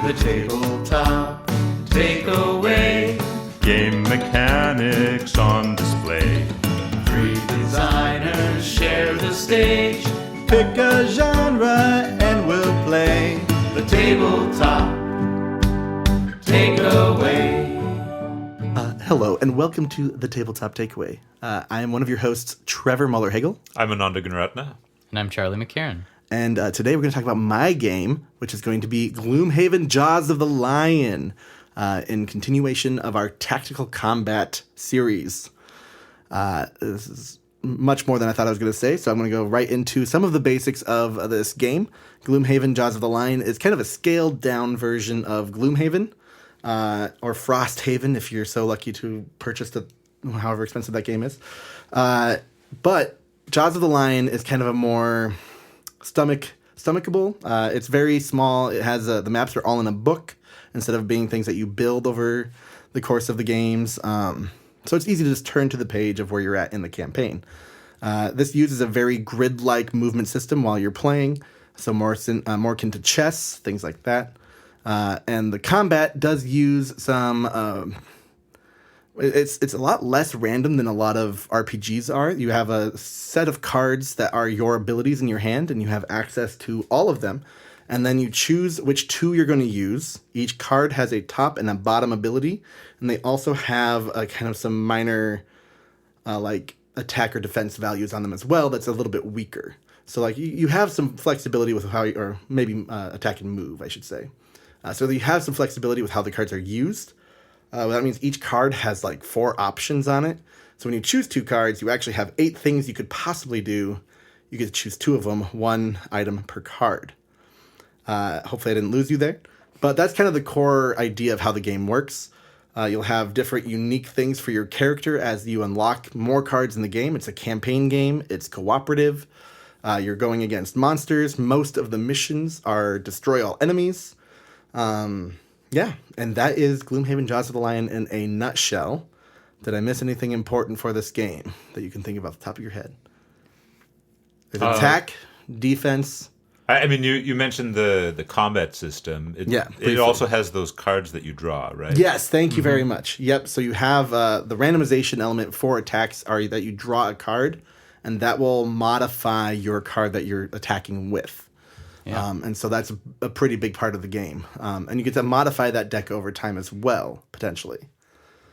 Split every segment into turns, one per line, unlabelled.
The tabletop takeaway.
Game mechanics on display.
Three designers share the stage.
Pick a genre and we'll play.
The tabletop takeaway.
Hello and welcome to the Tabletop Takeaway. I am one of your hosts, Trevor Muller-Hagel.
I'm Ananda.
And I'm Charlie McCarran.
And today we're going to talk about my game, which is going to be Gloomhaven Jaws of the Lion, in continuation of our tactical combat series. This is much more than I thought I was going to say, so I'm going to go right into some of the basics of this game. Gloomhaven Jaws of the Lion is kind of a scaled-down version of Gloomhaven, or Frosthaven, if you're so lucky to purchase however expensive that game is. But Jaws of the Lion is kind of a more stomachable. It's very small. It has the maps are all in a book instead of being things that you build over the course of the games. So it's easy to just turn to the page of where you're at in the campaign. This uses a very grid-like movement system while you're playing, so more akin to chess, things like that. And the combat does use some. It's a lot less random than a lot of RPGs are. You have a set of cards that are your abilities in your hand, and you have access to all of them. And then you choose which two you're going to use. Each card has a top and a bottom ability, and they also have kind of some minor, like attack or defense values on them as well. That's a little bit weaker. So like you have some flexibility with how, or maybe attack and move, I should say. So you have some flexibility with how the cards are used. That means each card has like 4 options on it. So when you choose 2 cards, you actually have 8 things you could possibly do. You get to choose 2 of them, 1 item per card. Hopefully I didn't lose you there. But that's kind of the core idea of how the game works. You'll have different unique things for your character as you unlock more cards in the game. It's a campaign game. It's cooperative. You're going against monsters. Most of the missions are destroy all enemies. Yeah, and that is Gloomhaven Jaws of the Lion in a nutshell. Did I miss anything important for this game that you can think of off the top of your head? There's attack, defense.
I mean, you mentioned the combat system. It also has those cards that you draw, right?
Yes, thank you very much. Yep, so you have the randomization element for attacks are that you draw a card, and that will modify your card that you're attacking with. Yeah. And so that's a pretty big part of the game. And you get to modify that deck over time as well, potentially.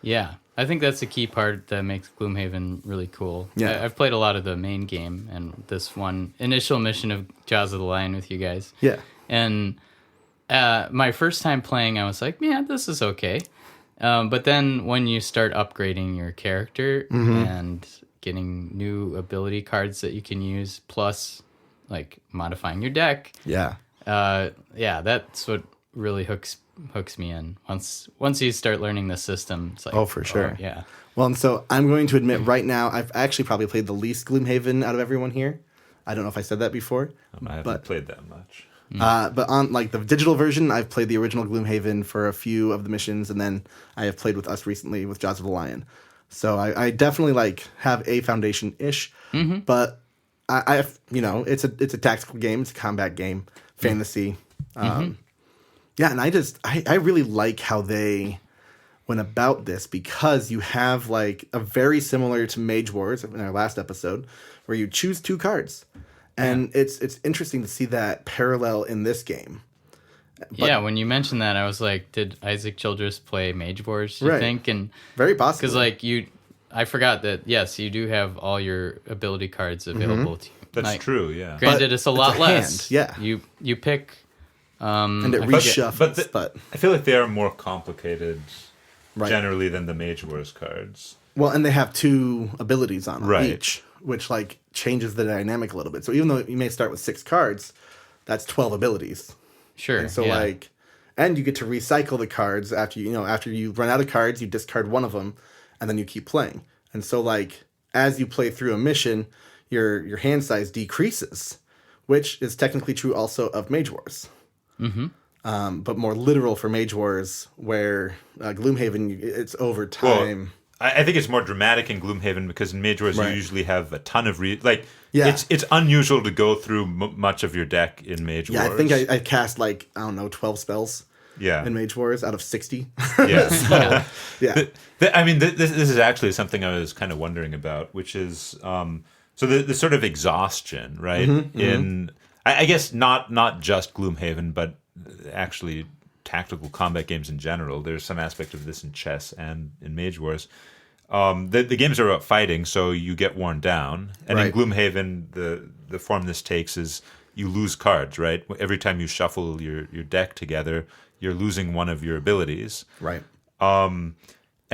Yeah, I think that's the key part that makes Gloomhaven really cool.
Yeah.
I've played a lot of the main game and this one initial mission of Jaws of the Lion with you guys.
Yeah.
And my first time playing, I was like, man, this is okay. But then when you start upgrading your character and getting new ability cards that you can use, plus like modifying your deck.
Yeah.
That's what really hooks me in. Once you start learning the system, it's like,
oh, for sure.
Yeah.
Well, and so I'm going to admit right now, I've actually probably played the least Gloomhaven out of everyone here. I don't know if I said that before.
I haven't played that much.
But on like the digital version, I've played the original Gloomhaven for a few of the missions, and then I have played with us recently with Jaws of the Lion. So I definitely like have a foundation-ish, but I it's a tactical game, it's a combat game, fantasy. Yeah, and I really like how they went about this because you have like a very similar to Mage Wars in our last episode where you choose 2 cards. And it's interesting to see that parallel in this game.
But, when you mentioned that, I was like, did Isaac Childress play Mage Wars, you think? And
very possible.
Because like I forgot that, yes, you do have all your ability cards available to you.
That's true, yeah.
Granted,
but
it's a lot less.
Yeah.
You pick...
and it reshuffles.
But I feel like they are more complicated generally than the Mage Wars cards.
Well, and they have 2 abilities on them each, which like changes the dynamic a little bit. So even though you may start with 6 cards, that's 12 abilities.
Sure.
And so and you get to recycle the cards after you run out of cards, you discard one of them, and then you keep playing. And so like as you play through a mission, your hand size decreases, which is technically true also of Mage Wars. But more literal for Mage Wars, where Gloomhaven, it's over time.
Well, I think it's more dramatic in Gloomhaven because in Mage Wars you usually have a ton of it's unusual to go through much of your deck in Mage Wars.
Yeah, I think I cast 12 spells. in Mage Wars out of 60.
Yeah.
Yeah.
This is actually something I was kind of wondering about, which is so the sort of exhaustion, right? In I guess not just Gloomhaven, but actually tactical combat games in general. There's some aspect of this in chess and in Mage Wars. The games are about fighting, so you get worn down. And in Gloomhaven, the form this takes is you lose cards, right? Every time you shuffle your deck together, you're losing one of your abilities.
Right.
And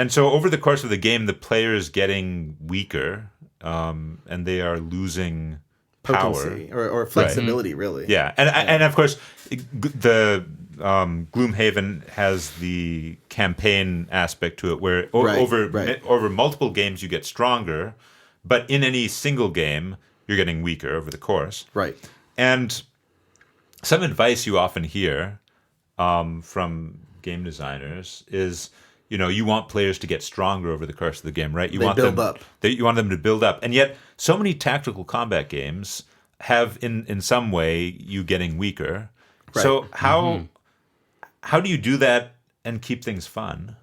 so over the course of the game, the player is getting weaker, and they are losing
potency
power.
or flexibility, really.
Yeah. And of course, the Gloomhaven has the campaign aspect to it, where over multiple games you get stronger, but in any single game you're getting weaker over the course.
Right.
And some advice you often hear from game designers is, you want players to get stronger over the course of the game, right? You want them to build up. And yet so many tactical combat games have in some way you getting weaker. Right. So how do you do that and keep things fun?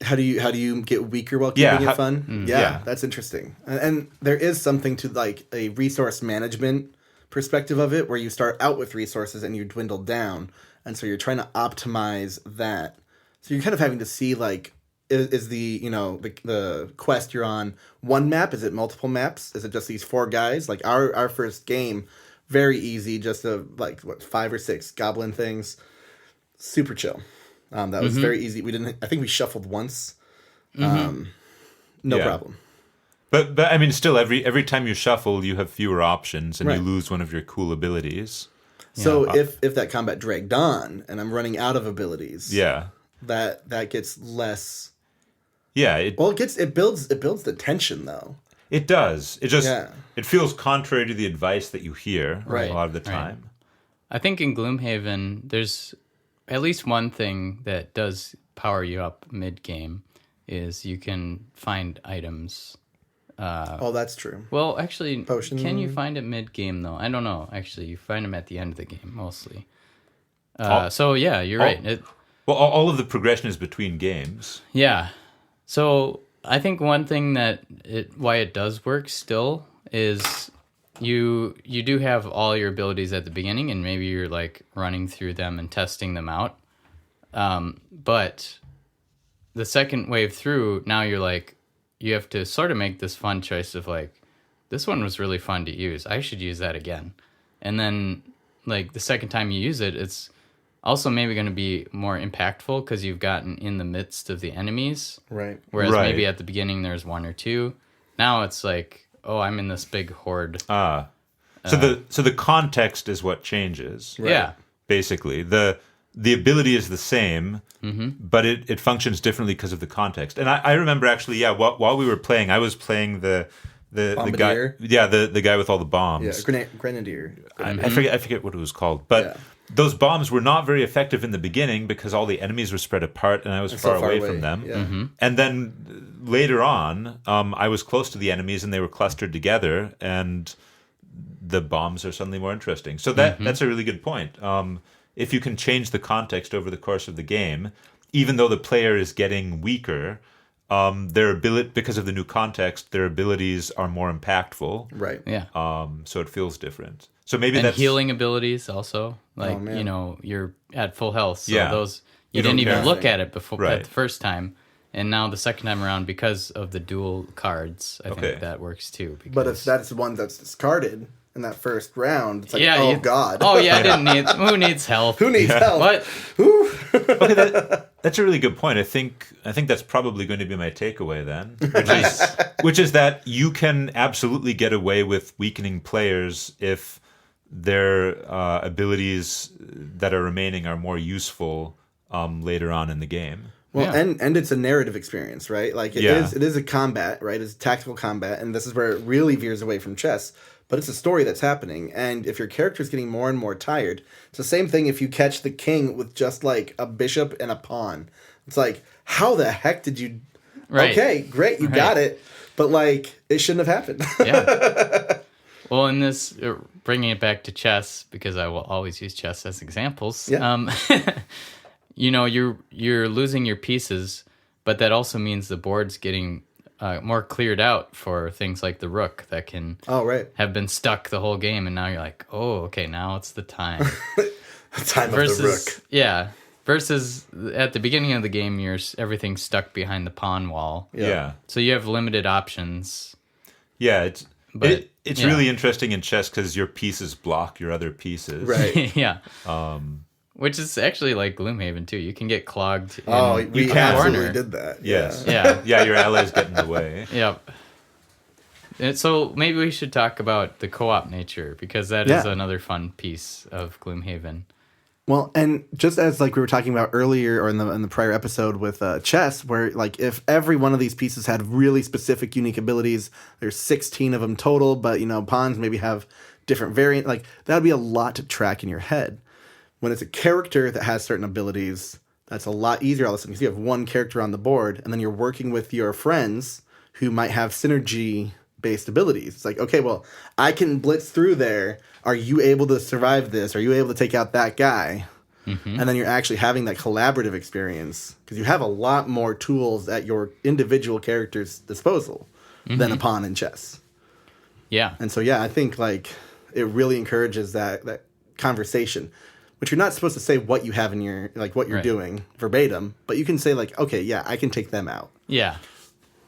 How do you get weaker while keeping it fun? Yeah, that's interesting. And there is something to like a resource management perspective of it, where you start out with resources and you dwindle down, and so you're trying to optimize that. So you're kind of having to see like, is the the quest you're on one map? Is it multiple maps? Is it just these 4 guys? Like our first game, very easy, just 5 or 6 goblin things, super chill. That was very easy. I think we shuffled once. No problem.
But I mean, still, every time you shuffle, you have fewer options, and you lose one of your cool abilities.
So if that combat dragged on, and I'm running out of abilities, that gets less.
Yeah.
It builds the tension though.
It does. It just it feels contrary to the advice that you hear a lot of the time.
Right. I think in Gloomhaven, there's at least one thing that does power you up mid-game is you can find items.
That's true.
Well, actually,
Potion.
Can you find it mid-game, though? I don't know. Actually, you find them at the end of the game, mostly. So, yeah, you're right.
All of the progression is between games.
Yeah. So, I think one thing why it does work still is you do have all your abilities at the beginning, and maybe you're like running through them and testing them out. But the second wave through, now you're like, you have to sort of make this fun choice of like, this one was really fun to use. I should use that again. And then like the second time you use it, it's also maybe going to be more impactful because you've gotten in the midst of the enemies.
Right.
Whereas maybe at the beginning there's 1 or 2. Now it's like, oh, I'm in this big horde.
So the context is what changes.
Right? Yeah.
Basically, the ability is the same, but it functions differently because of the context. And I remember actually, while we were playing, I was playing the guy, the guy with all the bombs.
Yeah, grenadier.
I forget what it was called, but those bombs were not very effective in the beginning because all the enemies were spread apart and I was far away from them.
Yeah.
And then later on, I was close to the enemies and they were clustered together, and the bombs are suddenly more interesting. So that's a really good point. If you can change the context over the course of the game, even though the player is getting weaker, their ability, because of the new context, their abilities are more impactful.
Right.
Yeah.
So it feels different. So maybe
that's healing abilities also. Like, you're at full health. So those you didn't even look at it before at the first time. And now the second time around, because of the dual cards, I think that works too. Because...
But if that's one that's discarded in that first round, it's like, God.
Oh, yeah, who needs health?
Who needs health?
What?
Okay, that's a really good point. I think that's probably going to be my takeaway then, which is that you can absolutely get away with weakening players if their abilities that are remaining are more useful later on in the game.
Well, and it's a narrative experience, right? Like it is a combat, right? It's tactical combat, and this is where it really veers away from chess. But it's a story that's happening, and if your character is getting more and more tired, it's the same thing if you catch the king with just like a bishop and a pawn. It's like, how the heck did you... Right. Okay, great, you got it, but like, it shouldn't have happened.
Yeah. Well, Well, in this, bringing it back to chess, because I will always use chess as examples.
Yeah.
You're losing your pieces, but that also means the board's getting more cleared out for things like the rook that can have been stuck the whole game, and now you're like, oh, okay, now it's the time.
Time of the rook.
Yeah. Versus at the beginning of the game, everything's stuck behind the pawn wall.
Yeah.
So you have limited options.
Yeah, it's
yeah.
really interesting in chess because your pieces block your other pieces.
Right.
Yeah. Which is actually like Gloomhaven too. You can get clogged.
We absolutely did that.
Yes.
Yeah.
Yeah, your allies get in the way.
Yep. And so maybe we should talk about the co-op nature, because that is another fun piece of Gloomhaven.
Well, and just as like we were talking about earlier, or in the prior episode with chess, where like if every one of these pieces had really specific, unique abilities, there's 16 of them total, but pawns maybe have different variant. Like that would be a lot to track in your head. When it's a character that has certain abilities, that's a lot easier all of a sudden, because you have one character on the board, and then you're working with your friends who might have synergy-based abilities. It's like, okay, well, I can blitz through there. Are you able to survive this? Are you able to take out that guy? Mm-hmm. And then you're actually having that collaborative experience, because you have a lot more tools at your individual character's disposal than a pawn in chess.
Yeah.
And so, I think like it really encourages that conversation, which you're not supposed to say what you have in your, like what you're doing verbatim, but you can say like, okay, yeah, I can take them out.
Yeah.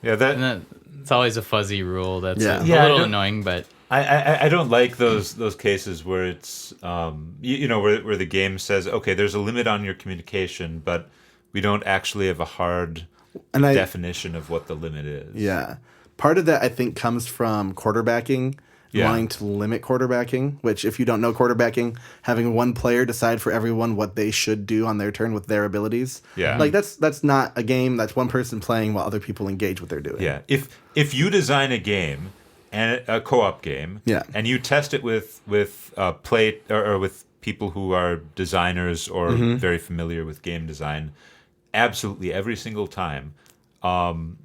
Yeah,
it's always a fuzzy rule. That's a
Yeah,
little annoying, but
I don't like those cases where it's where the game says, okay, there's a limit on your communication, but we don't actually have a hard definition of what the limit is.
Yeah. Part of that I think comes from quarterbacking. Wanting to limit quarterbacking, which if you don't know quarterbacking, having one player decide for everyone what they should do on their turn with their abilities.
Yeah.
Like that's not a game. That's one person playing while other people engage what they're doing.
Yeah. If you design a game, and a co-op game, and you test it with play or with people who are designers or very familiar with game design, absolutely every single time,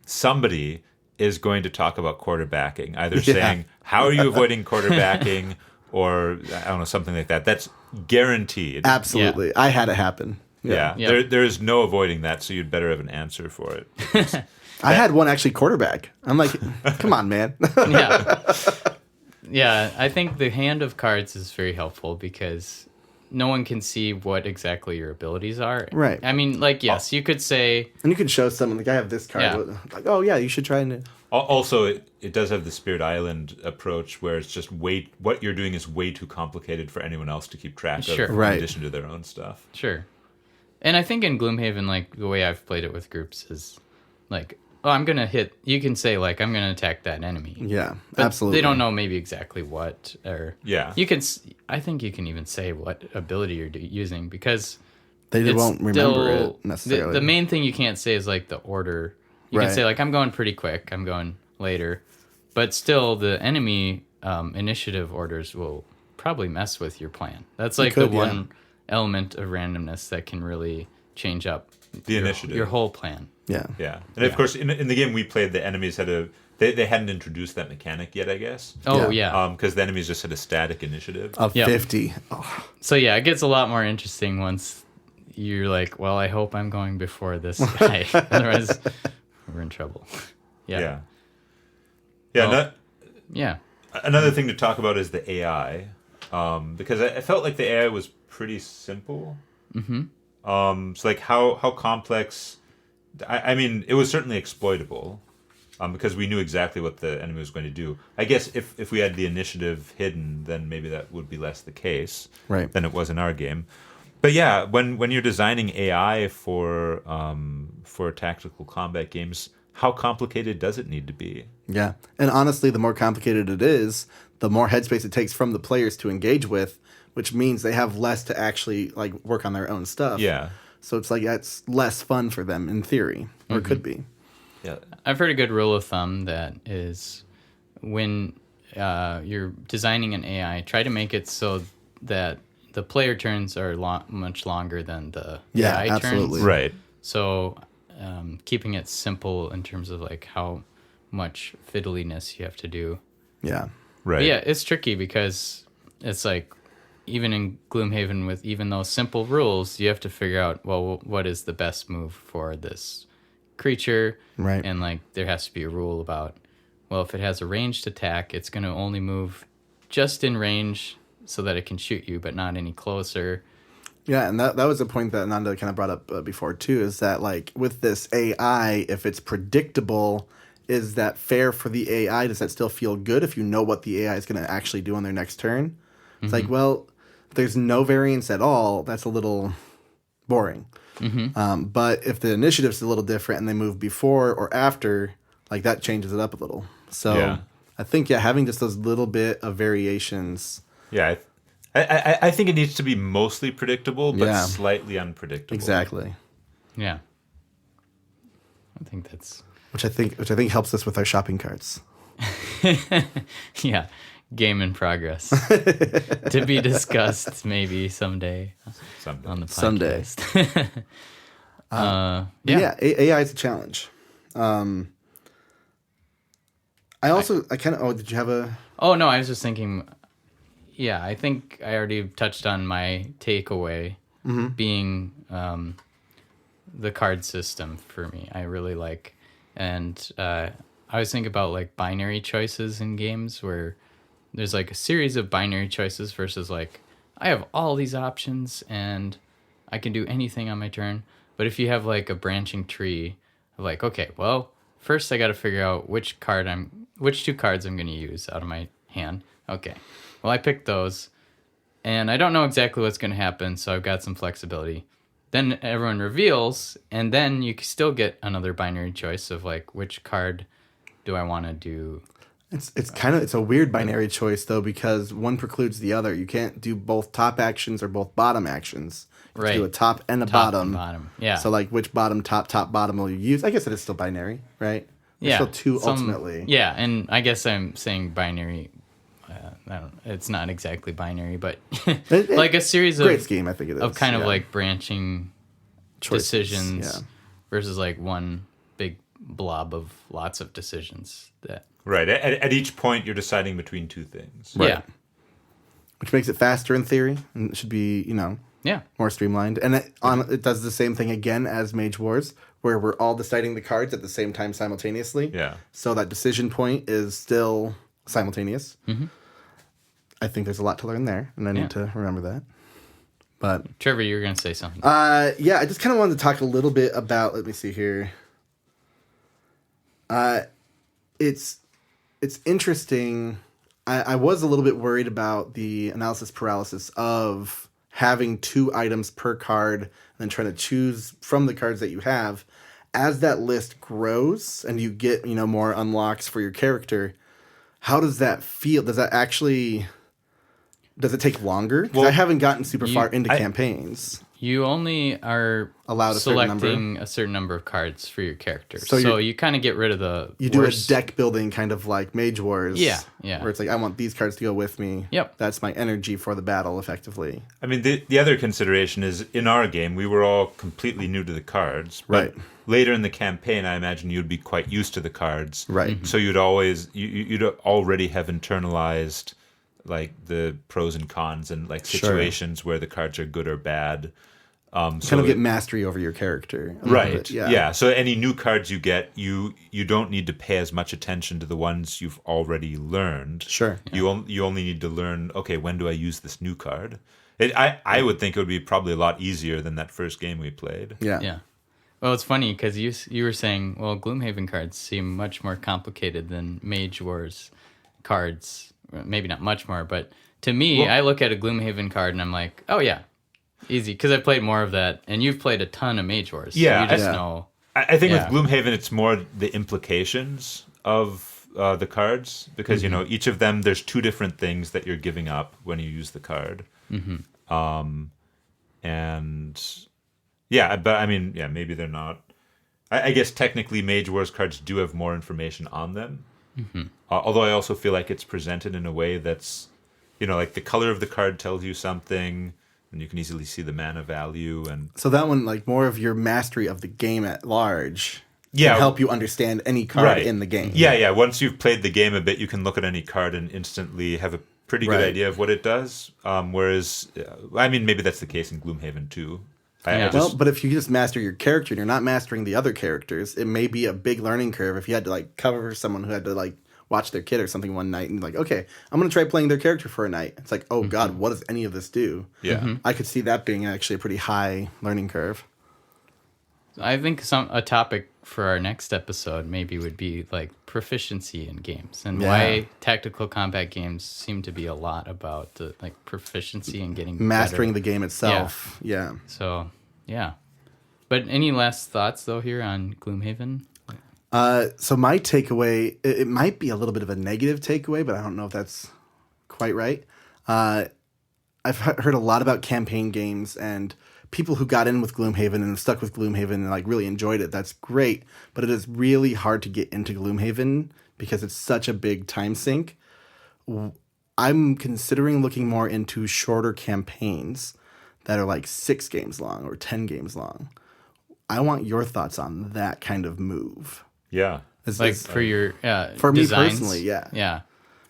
somebody is going to talk about quarterbacking, either saying, how are you avoiding quarterbacking, or I don't know, something like that. That's guaranteed.
Absolutely. I had it happen.
Yeah. There is no avoiding that, so you'd better have an answer for it.
I had one actually quarterback. I'm like, come on, man.
Yeah, I think the hand of cards is very helpful, because no one can see what exactly your abilities are.
Right.
I mean, like, yes, you could say...
And you could show someone, like, I have this card.
Yeah.
Like, oh, yeah, you should try and...
Also, it does have the Spirit Island approach, where it's just what you're doing is way too complicated for anyone else to keep track of, in addition to their own stuff.
Sure. And I think in Gloomhaven, like, the way I've played it with groups is, like, oh, I'm going to hit... You can say, like, I'm going to attack that enemy.
Yeah,
but
absolutely.
They don't know maybe exactly what, or...
Yeah.
You can... I think you can even say what ability you're using, because...
They won't remember it, necessarily.
The main thing you can't say is, like, the order. You can say, like, I'm going pretty quick, I'm going later. But still, the enemy initiative orders will probably mess with your plan. That's, like, the one element of randomness that can really change up
the initiative,
your whole plan.
Yeah.
And of course, in the game we played, the enemies had they hadn't introduced that mechanic yet, I guess.
Oh,
because the enemies just had a static initiative
of 50. Oh.
So yeah, it gets a lot more interesting once you're like, well, I hope I'm going before this guy, otherwise we're in trouble.
Yeah. Another thing to talk about is the AI, because I felt like the AI was pretty simple. Mm-hmm. So like how complex. I mean, it was certainly exploitable, because we knew exactly what the enemy was going to do. I guess if we had the initiative hidden, then maybe that would be less the case than it was in our game. But yeah, when you're designing AI for tactical combat games, how complicated does it need to be?
Yeah, and honestly, the more complicated it is, the more headspace it takes from the players to engage with, which means they have less to actually like work on their own stuff.
Yeah.
So it's like that's less fun for them in theory, or could be.
Yeah,
I've heard a good rule of thumb that is when you're designing an AI, try to make it so that the player turns are much longer than the AI
absolutely.
turns.
Right.
So keeping it simple in terms of like how much fiddliness you have to do.
Yeah.
Right.
But yeah, it's tricky because it's like even in Gloomhaven with even those simple rules, you have to figure out, well, what is the best move for this creature?
Right.
And like there has to be a rule about, well, if it has a ranged attack, it's going to only move just in range so that it can shoot you, but not any closer.
Yeah, and that was a point that Ananda kind of brought up before too, is that like with this AI, if it's predictable, is that fair for the AI? Does that still feel good if you know what the AI is going to actually do on their next turn? It's like, well, if there's no variance at all, that's a little boring. But if the initiative's a little different and they move before or after, like that changes it up a little. So
Yeah.
I think, having just those little bit of variations.
Yeah, I think it needs to be mostly predictable, but
Yeah.
slightly unpredictable.
Exactly.
Yeah. I think that's...
Which I think helps us with our shopping carts.
Yeah. Game in progress. To be discussed maybe someday
Someday.
on the
Someday.
podcast.
Yeah, AI is a challenge. I kind of. Oh, did you have a?
Oh, no, I was just thinking, yeah, I think I already touched on my takeaway being the card system for me. I really like, and I always think about like binary choices in games where there's like a series of binary choices versus like, I have all these options and I can do anything on my turn. But if you have like a branching tree of like, okay, well, first I got to figure out which two cards I'm going to use out of my hand. Okay. Well, I picked those and I don't know exactly what's going to happen. So I've got some flexibility. Then everyone reveals and then you can still get another binary choice of like, which card do I want to do?
It's a weird binary choice though, because one precludes the other. You can't do both top actions or both bottom actions. You have to do a top and a
Top
bottom.
and bottom. Yeah.
So like which bottom, top, bottom will you use? I guess it is still binary, right? There's
Yeah.
still two ultimately.
Yeah, and I guess I'm saying binary. It's not exactly binary, but like a series
Great
of
scheme, I think it is.
of kind of
yeah.
like branching
Choices,
decisions
yeah.
versus like one big blob of lots of decisions. That
Right. At each point, you're deciding between two things.
yeah,
Which makes it faster in theory, and it should be,
yeah,
more streamlined. And it does the same thing again as Mage Wars, where we're all deciding the cards at the same time simultaneously.
Yeah.
So that decision point is still simultaneous. Mm-hmm. I think there's a lot to learn there, and I need to remember that. But
Trevor, you were gonna say something.
I just kind of wanted to talk a little bit about. Let me see here. It's interesting. I was a little bit worried about the analysis paralysis of having 2 items per card and then trying to choose from the cards that you have. As that list grows and you get, more unlocks for your character, how does that feel? Does it take longer? Because
Well,
I haven't gotten super far into campaigns.
You only are
Allowed a certain number?
selecting a certain number of cards for your character,
So
so you kind of get rid of the
You do
worst.
a deck building kind of like Mage Wars.
Yeah.
Where it's like, I want these cards to go with me.
Yep.
That's my energy for the battle, effectively.
I mean, the other consideration is in our game, we were all completely new to the cards. But
Right.
later in the campaign, I imagine you'd be quite used to the cards.
Right.
So you'd already have internalized like the pros and cons and like situations where the cards are good or bad.
Kind of get mastery over your character. a little
Right.
bit,
Yeah. So any new cards you get, you don't need to pay as much attention to the ones you've already learned.
Sure.
You only need to learn, okay, when do I use this new card? I would think it would be probably a lot easier than that first game we played.
Yeah.
Yeah. Well, it's funny because you were saying, well, Gloomhaven cards seem much more complicated than Mage Wars cards. Maybe not much more, but to me, I look at a Gloomhaven card and I'm like, oh yeah, easy, because I played more of that, and you've played a ton of Mage Wars.
Yeah,
so you just
Yeah.
know.
I think
Yeah.
with Gloomhaven, it's more the implications of the cards because each of them there's 2 different things that you're giving up when you use the card. And yeah, but I mean, yeah, maybe they're not. I guess technically, Mage Wars cards do have more information on them. Although I also feel like it's presented in a way that's, like the color of the card tells you something, and you can easily see the mana value and.
So that one, like more of your mastery of the game at large, can help you understand any card in the game.
Yeah. Once you've played the game a bit, you can look at any card and instantly have a pretty good idea of what it does. Whereas, I mean, maybe that's the case in Gloomhaven too.
But if you just master your character and you're not mastering the other characters, it may be a big learning curve. If you had to like cover someone who had to like watch their kid or something one night and like, okay, I'm going to try playing their character for a night. It's like, oh God, what does any of this do?
Yeah.
I could see that being actually a pretty high learning curve.
I think a topic for our next episode maybe would be like proficiency in games and why tactical combat games seem to be a lot about the like proficiency and getting
mastering
better.
the game itself. Yeah.
So but any last thoughts though here on Gloomhaven?
So my takeaway, it might be a little bit of a negative takeaway, but I don't know if that's quite right. I've heard a lot about campaign games and people who got in with Gloomhaven and stuck with Gloomhaven and like really enjoyed it. That's great, but it is really hard to get into Gloomhaven because it's such a big time sink. I'm considering looking more into shorter campaigns that are like 6 games long or 10 games long. I want your thoughts on that kind of move.
Yeah.
For your
for
designs?
me personally, yeah,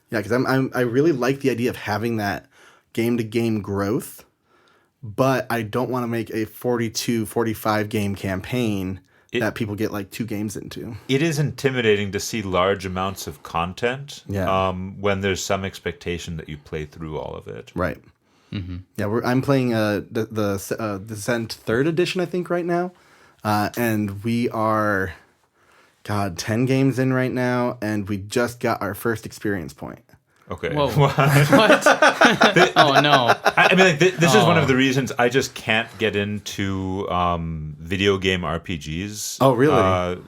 because I really like the idea of having that game to game growth. But I don't want to make a 42, 45 game campaign that people get like 2 games into.
It is intimidating to see large amounts of content when there's some expectation that you play through all of it.
Right. Mm-hmm. Yeah, I'm playing the Descent 3rd edition, I think, right now. And we are, 10 games in right now, and we just got our first experience point.
Okay.
Whoa. What? Oh, no.
I mean, like, this is one of the reasons I just can't get into video game RPGs.
Oh, really?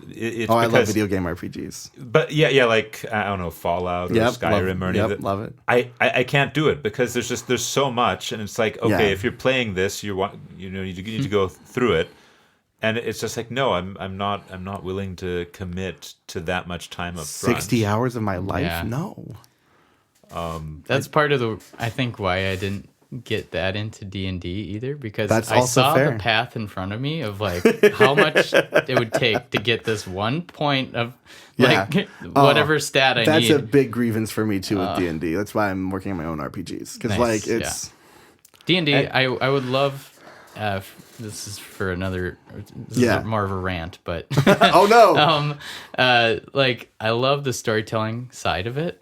It's
I love video game RPGs.
But yeah, like, I don't know, Fallout or Skyrim or anything.
Love it.
I can't do it because there's so much, and it's like, okay, if you're playing this, you need to go through it. And it's just like, no, I'm not willing to commit to that much time up front.
60 hours of my life?
Yeah.
No.
That's part of I think why I didn't get that into D&D either, because
That's
I
also
saw
fair.
the path in front of me of like how much it would take to get this 1 point of like whatever stat I need.
That's a big grievance for me too with D&D. That's why I'm working on my own RPGs. Because like it's...
D&D, I would love... this is for another... This is more of a rant, but...
Oh, no!
Like, I love the storytelling side of it,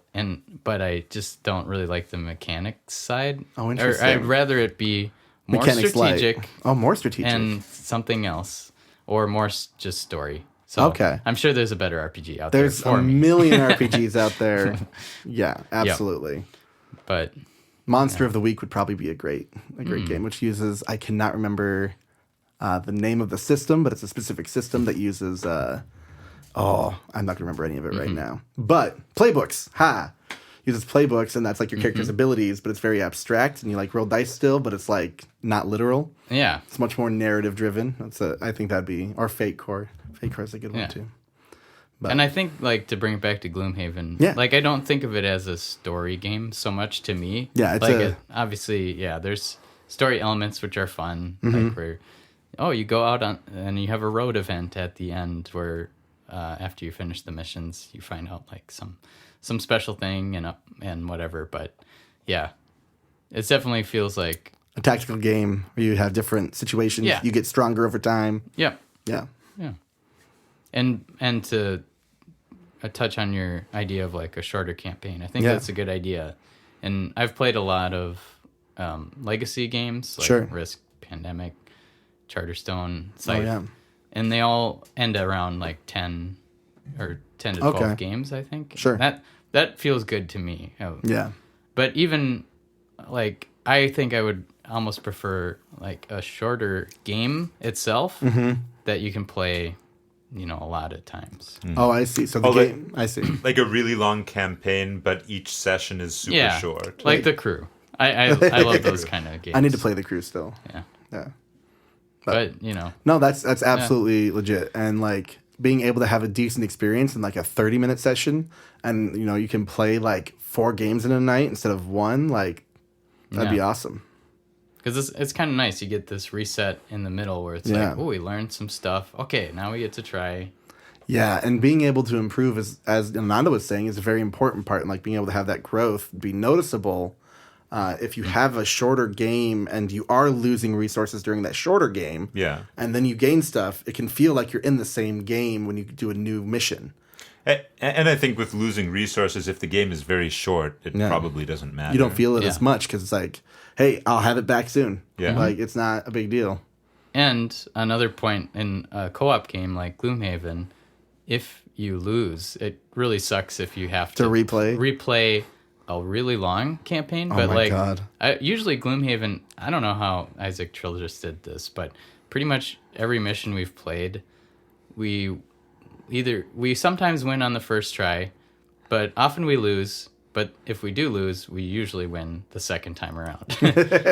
but I just don't really like the mechanics side.
Oh, interesting.
Or I'd rather it be more
Mechanics
strategic.
light. Oh, more strategic.
And something else. Or more just story. So
okay.
I'm sure there's a better RPG out
there's
there for me.
There's a million RPGs out there. Yeah, absolutely.
But...
Monster of the Week would probably be a great game, which uses, I cannot remember the name of the system, but it's a specific system that uses, I'm not going to remember any of it right now. But playbooks, uses playbooks, and that's like your character's abilities, but it's very abstract, and you like roll dice still, but it's like not literal.
Yeah.
It's much more narrative driven. I think that'd be, or Fate Core. Fate Core is a good one too. But.
And I think, like, to bring it back to Gloomhaven, like, I don't think of it as a story game so much to me.
Yeah, it's
like, obviously, there's story elements which are fun, like where, you go out and you have a road event at the end where after you finish the missions, you find out, like, some special thing and whatever. But, yeah, it definitely feels like...
a tactical game where you have different situations.
Yeah.
You get stronger over time.
Yeah.
Yeah.
Yeah. And to touch on your idea of like a shorter campaign, I think that's a good idea. And I've played a lot of legacy games like Risk, Pandemic, Charterstone, Scythe, and they all end around like 10 to 12 games, I think.
Sure.
That feels good to me.
Yeah.
But even like I think I would almost prefer like a shorter game itself that you can play a lot of times.
Oh, I see. So the game, I see.
Like a really long campaign, but each session is super short.
Like The Crew. I love those kind of games.
I need to play The Crew still.
Yeah. But
No, that's absolutely legit. And like being able to have a decent experience in like a 30-minute session, and you can play like 4 games in a night instead of 1, like that'd be awesome.
Because it's kind of nice. You get this reset in the middle where it's like, oh, we learned some stuff. Okay, now we get to try
Yeah, and being able to improve, as Ananda was saying, is a very important part. And like being able to have that growth be noticeable. If you have a shorter game and you are losing resources during that shorter game, and then you gain stuff, it can feel like you're in the same game when you do a new mission.
And I think with losing resources, if the game is very short, it probably doesn't matter.
You don't feel it as much because it's like, hey, I'll have it back soon.
Yeah.
Like, it's not a big deal.
And another point in a co-op game like Gloomhaven, if you lose, it really sucks if you have to replay a really long campaign. But
God.
Usually Gloomhaven, I don't know how Isaac Childress did this, but pretty much every mission we've played, we sometimes win on the first try, but often we lose. But if we do lose, we usually win the second time around.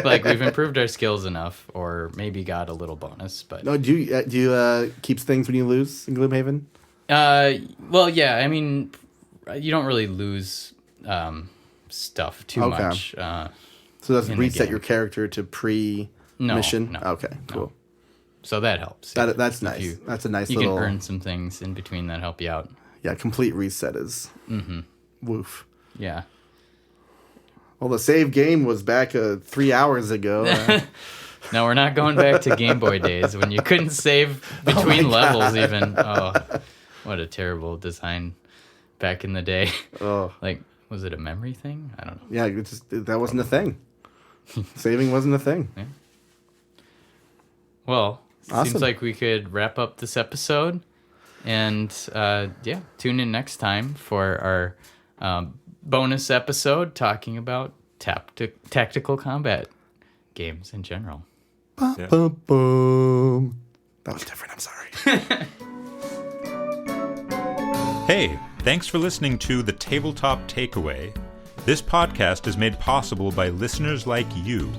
Like we've improved our skills enough, or maybe got a little bonus. But
no, do you keep things when you lose in Gloomhaven?
Well, yeah. I mean, you don't really lose stuff too much.
So it doesn't reset your character to pre-mission?
No.
Okay, cool.
So that helps.
That's nice. That's a nice
you
little...
You can earn some things in between that help you out.
Yeah, complete reset is... Woof.
Yeah.
Well, the save game was back 3 hours ago.
No, we're not going back to Game Boy days when you couldn't save between levels even. Oh, what a terrible design back in the day.
Oh.
Like, was it a memory thing? I don't know.
Yeah, that wasn't a thing. Saving wasn't a thing.
Yeah. Well,
awesome.
Seems like we could wrap up this episode. And, tune in next time for our bonus episode talking about tactical combat games in general.
Yeah. Boom. That was different. I'm sorry.
Hey, thanks for listening to The Tabletop Takeaway. This podcast is made possible by listeners like you.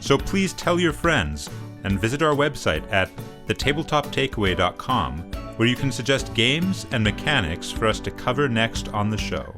So please tell your friends and visit our website at thetabletoptakeaway.com, where you can suggest games and mechanics for us to cover next on the show.